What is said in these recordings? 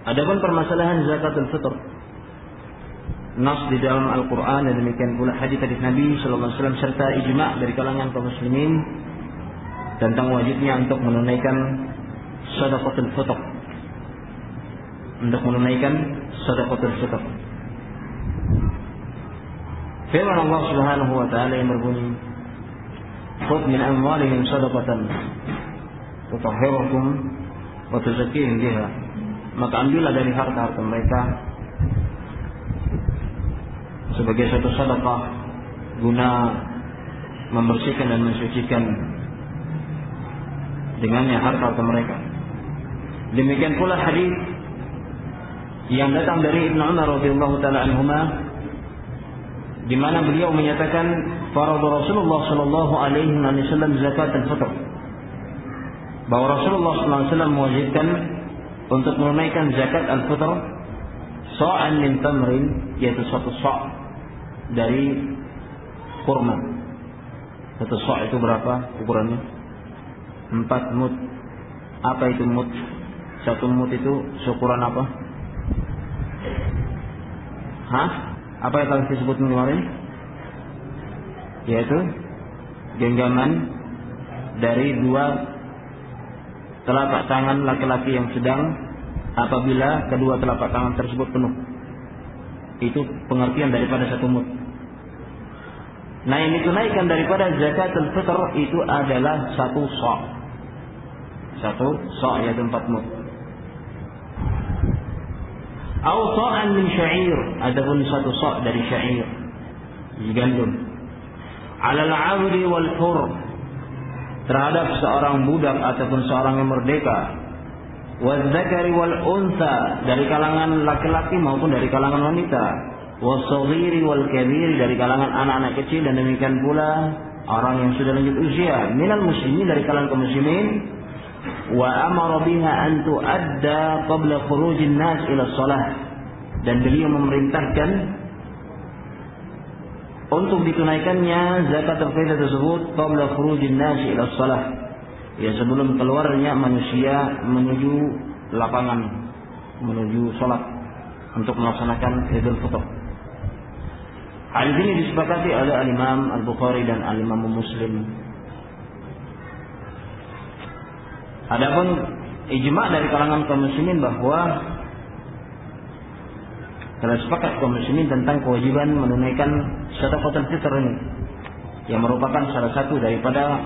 Adapun permasalahan zakatul fitr, nas di dalam Al-Quran dan demikian pula hadis-hadis Nabi sallallahu alaihi wasallam serta ijma' dari kalangan kaum muslimin tentang wajibnya untuk menunaikan sedekatul fitr. Untuk menunaikan sedekatul fitr. Firman Allah Subhanahu wa taala yang berbunyi, "Khudh min amwalihim shadaqatan tutahhiruhum wa tuzakkihim biha." Maka ambillah dari harta-harta mereka sebagai suatu sedekah guna membersihkan dan mensucikan dengannya harta mereka. Demikian pula hadis yang datang dari Ibnu Umar radhiyallahu taala anhuma, di mana beliau menyatakan faradu Rasulullah sallallahu alaihi wasallam zakat al-fitr, bahwa Rasulullah sallallahu alaihi wasallam mewajibkan untuk menunaikan zakat al-fitr sa'an min tamrin, yaitu satu sa' dari kurma. Satu sa' itu berapa ukurannya? 4 mud. Apa itu mud? Satu mud itu seukuran apa? Apa yang telah disebut kemarin? Yaitu genggaman dari 2 telapak tangan laki-laki yang sedang, apabila kedua telapak tangan tersebut penuh. Itu pengertian daripada satu mud. Nah, yang ditunaikan daripada zakatul fitr itu adalah satu sa'. Satu sa' yaitu 4 mud. Aw sa'an min sya'ir, adapun satu sa' dari sya'ir, gandum. 'Alal 'abdi wal hur, terhadap seorang budak ataupun seorang yang merdeka. Wal dzakari wal unsa, dari kalangan laki-laki maupun dari kalangan wanita. Was saghiri wal kabir, dari kalangan anak-anak kecil dan demikian pula orang yang sudah lanjut usia. Minal muslimin, dari kalangan kaum muslimin. Wa amara biha an tu'adda qabla khurujin nas ila shalah, dan beliau memerintahkan untuk ditunaikannya zakatul fitr tersebut qabla khurujin nas ila shalah, ya sebelum keluarnya manusia menuju lapangan, menuju salat untuk melaksanakan Idul Fitr. Hal ini disepakati oleh Al-Imam Al-Bukhari dan Al-Imam Muslim. Adapun ijma' dari kalangan kaum muslimin bahwa telah sepakat kaum muslimin tentang kewajiban menunaikan sedekatul fitr ini, yang merupakan salah satu daripada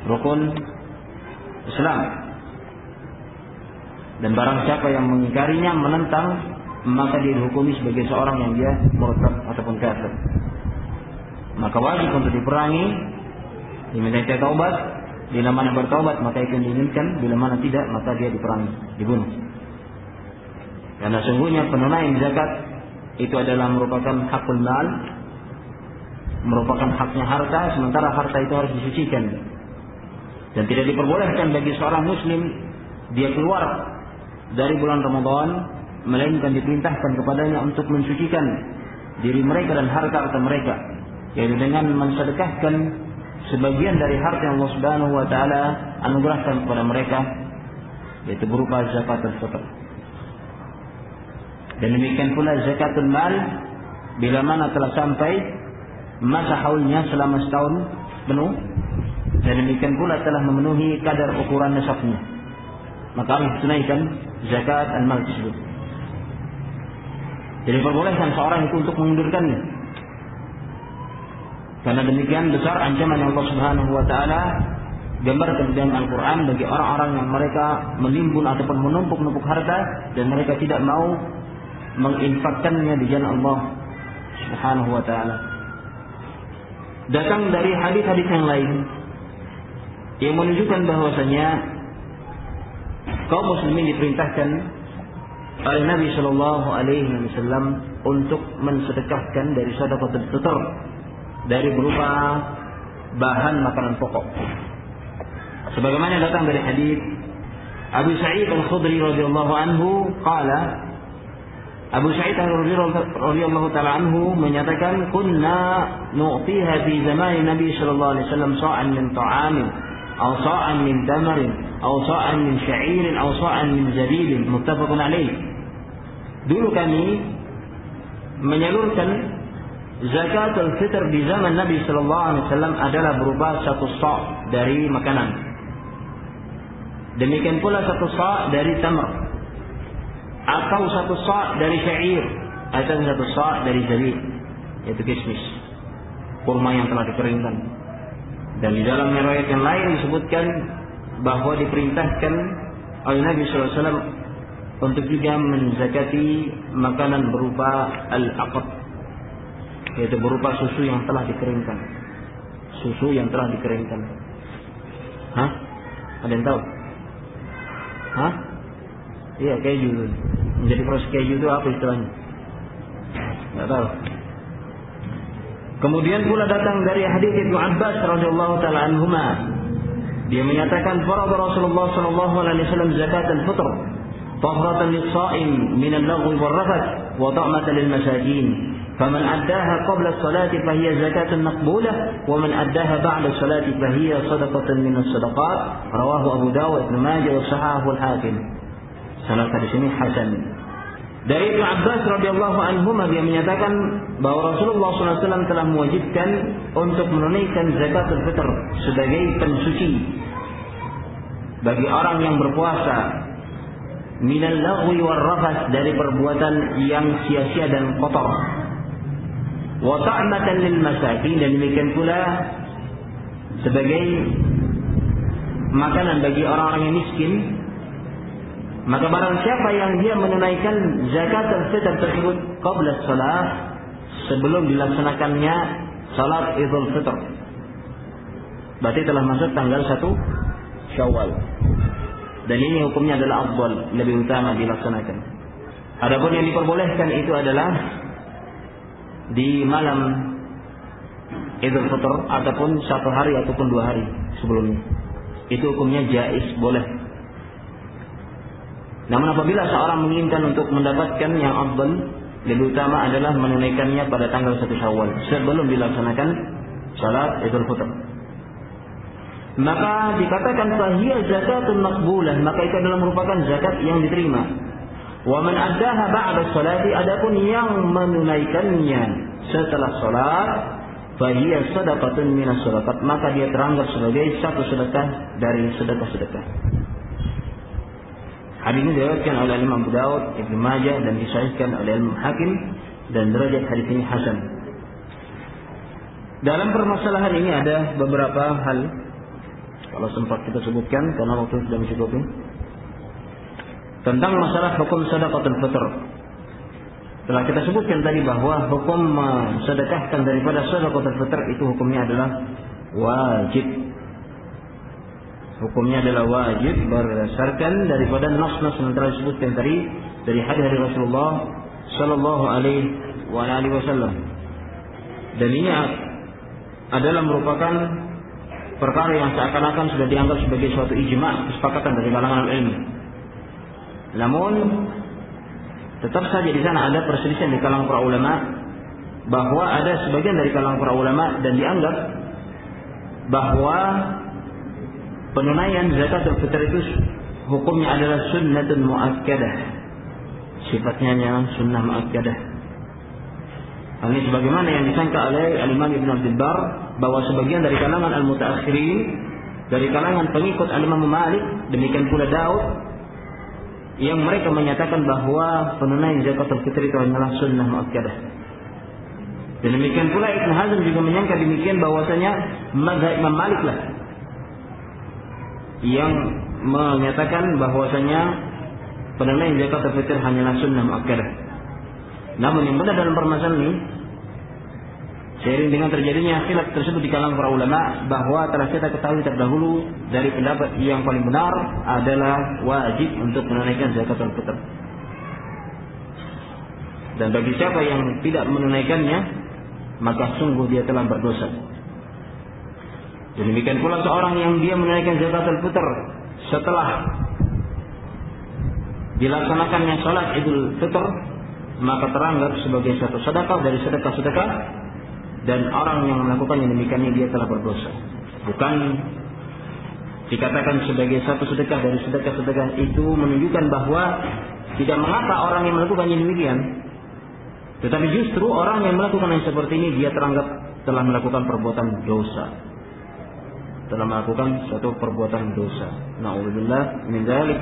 rukun Islam. Dan barang siapa yang mengingkarinya, menentang, maka dia dihukumi sebagai seorang yang dia murtad ataupun kafir. Maka wajib untuk diperangi, diminta taubat. Bila mana bertaubat maka itu diinginkan, bila mana tidak maka dia diperangi, dibunuh. Karena sungguhnya penunaian zakat itu adalah merupakan hakul mal, merupakan haknya harta, sementara harta itu harus disucikan. Dan tidak diperbolehkan bagi seorang muslim dia keluar dari bulan Ramadan melainkan diperintahkan kepadanya untuk mensucikan diri mereka dan harta mereka, yaitu dengan mensedekahkan sebagian dari harta yang Allah Subhanahu wa taala anugerahkan kepada mereka, yaitu berupa zakatul fitr. Dan demikian pula zakatul mal, bila mana telah sampai masa haulnya selama setahun penuh, dan demikian pula telah memenuhi kadar ukuran nisabnya, maka harus tunaikan zakat al-mal tersebut. Jadi perbolehkan seorang itu untuk mengundurkannya, karena demikian besar ancaman yang Allah Subhanahu wa taala gambarkan di dalam Al-Qur'an bagi orang-orang yang mereka menimbun ataupun menumpuk-numpuk harta dan mereka tidak mau menginfakkannya di jalan Allah Subhanahu wa taala. Datang dari hadis-hadis yang lain yang menunjukkan bahwasanya kaum muslimin diperintahkan oleh Nabi sallallahu alaihi wasallam untuk mensedekahkan dari sedekatul fitr, dari berupa bahan makanan pokok. Sebagaimana datang dari hadis Abu Sa'id Al-Khudri radhiyallahu anhu qala, Abu Sa'id radhiyallahu taala anhu menyatakan, kunna nu'tiha fi zaman Nabi sallallahu alaihi wasallam sa'an min ta'amin aw sa'an min tamarin aw sa'an min sya'irin aw sa'an min zabibin, muttafaqun alaih. Dulu kami menyalurkan zakatul fitr di zaman Nabi sallallahu alaihi wasallam adalah berupa 1 sa' dari makanan. Demikian pula 1 sa' dari tamr, atau 1 sa' dari syair, atau 1 sa' dari zabib, yaitu kismis, kurma yang telah dikeringkan. Dan di dalam riwayat yang lain disebutkan bahwa diperintahkan oleh Nabi sallallahu alaihi wasallam untuk juga menzakati makanan berupa al-aqd, yaitu berupa susu yang telah dikeringkan. Susu yang telah dikeringkan. Hah? Ada yang tahu? Hah? Iya, keju. Menjadi proses keju itu apa istilahnya? Tidak tahu. Kemudian pula datang dari hadis Ibnu Abbas radhiyallahu taala anhuma, dia menyatakan farada Rasulullah sallallahu alaihi wasallam zakat al-fitr tahratan lis-sha'im min al-laghwi war-rafath wa ta'matan lil-masakin. فمن أداها قبل الصلاة فهي زكاة مقبولة ومن أداها بعد الصلاة فهي صدقة من الصدقات. رواه أبو داود وابن ماجه وصححه الحاكم. Sanad hadis ini hasan. Dari Ibnu Abbas radhiyallahu anhu dia menyatakan bahwa Rasulullah SAW telah mewajibkan untuk menunaikan zakatul fitr sebagai pensuci bagi orang yang berpuasa minal laghwi war rafath, dari perbuatan yang sia-sia dan kotor, wa ta'matan lil masakin, dan demikian pula sebagai makanan bagi orang-orang yang miskin. Maka barang siapa yang dia menunaikan zakat al-fitr tersebut qabla salat, sebelum dilaksanakannya salat Idul Fitr, berarti telah masuk tanggal 1 Syawal. Dan ini hukumnya adalah afdal, lebih utama dilaksanakan. Adapun yang diperbolehkan itu adalah di malam Idul Fitr ataupun 1 hari ataupun 2 hari sebelumnya. Itu hukumnya jaiz, boleh. Namun apabila seorang menginginkan untuk mendapatkan yang afdal, lebih utama adalah menunaikannya pada tanggal 1 Syawal sebelum dilaksanakan salat Idul Fitr. Maka dikatakan fahiya zakatun maqbulah, maka itu adalah merupakan zakat yang diterima. Wa man addaha ba'da sholati, adapun yang menunaikannya setelah salat, fahiya sadaqatun minas shadaqat, maka dia teranggap sebagai satu sedekah dari sedekah-sedekah. Hadis ini diriwayatkan oleh Imam Abu Dawud, Ibnu Majah, dan disahihkan oleh Imam Hakim, dan derajat hadis ini hasan. Dalam permasalahan ini ada beberapa hal, kalau sempat kita sebutkan karena waktu sudah mencukupi, tentang masalah hukum sedekatul fitr. Telah kita sebutkan tadi bahwa hukum sedekahkan daripada sedekatul fitr itu hukumnya adalah wajib. Hukumnya adalah wajib berdasarkan daripada nas-nas yang telah disebutkan tadi dari hadis dari Rasulullah sallallahu alaihi wasallam. Dan ini adalah merupakan perkara yang seakan-akan sudah dianggap sebagai suatu ijma', kesepakatan dari kalangan ilmu. Namun tetap saja di sana ada perselisihan di kalangan para ulama, bahwa ada sebagian dari kalangan para ulama dan dianggap bahwa penunaian zakatul fitr itu hukumnya adalah sunnatun muakkadah, sifatnya yang sunnah muakkadah. Hal ini sebagaimana yang disangka oleh Al-Imam Ibn Abdul Bar, bahwa sebagian dari kalangan al-mutaakhirin, dari kalangan pengikut Al-Imam Malik, demikian pula Daud, yang mereka menyatakan bahwa penunaian zakatul fitr itu hanyalah sunnah muakkadah. Dan demikian pula Ibn Hazm juga menyangka demikian, bahwasanya mazhab Imam Malik lah yang menyatakan bahwasanya penunaian zakatul fitr hanyalah sunnah muakkadah. Namun yang benar dalam permasalahan ini, seiring dengan terjadinya khilaf tersebut di kalangan para ulama, bahwa telah kita ketahui terdahulu dari pendapat yang paling benar adalah wajib untuk menunaikan zakatul fitr. Dan bagi siapa yang tidak menunaikannya, maka sungguh dia telah berdosa. Dan demikian pula seorang yang dia menunaikan zakatul fitr setelah dilaksanakannya salat Idul Fitr, maka teranggap sebagai satu sedekah dari sedekah-sedekah, dan orang yang melakukan yang demikiannya dia telah berdosa. Bukan dikatakan sebagai satu sedekah dari sedekah-sedekah itu menunjukkan bahwa tidak mengapa orang yang melakukan yang demikian, tetapi justru orang yang melakukan yang seperti ini dia teranggap telah melakukan perbuatan dosa, telah melakukan suatu perbuatan dosa. Na'udzubillah min dzalik.